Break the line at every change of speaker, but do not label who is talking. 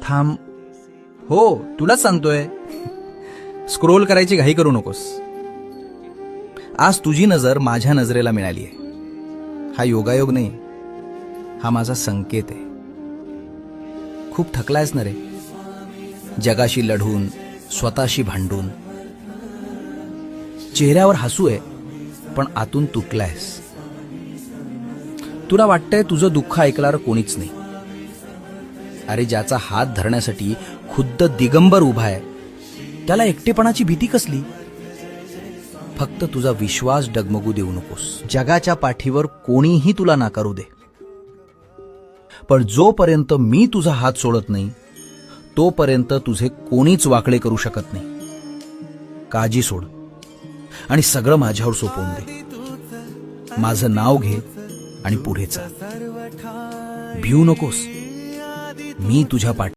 थांब. हो, तुलाच सांगतोय. स्क्रोल करायची घाई करू नकोस. आज तुझी नजर माझ्या नजरेला मिळाली आहे. हा योगायोग नाही, हा माझा संकेत आहे. खूप थकलायस ना रे, जगाशी लढून, स्वतःशी भांडून. चेहऱ्यावर हसू आहे, पण आतून तुटलायस. तुला वाटतंय तुझं दुःख ऐकणार कोणीच नाही. अरे, ज्याचा हात धरण्यासाठी खुद्द दिगंबर उभा आहे, त्याला एकटेपणाची भीती कसली? फक्त तुझा विश्वास डगमगू देऊ नकोस. जगाच्या पाठीवर कोणीही तुला नाकारू दे, पण जोपर्यंत मी तुझा हात सोडत नाही, तोपर्यंत तुझे कोणीच वाकडे करू शकत नाही. काळजी सोड आणि सगळं माझ्यावर सोपवून दे. माझं नाव घे आणि पुढे चाल. भिवू नकोस, मी तुझ्या पाठी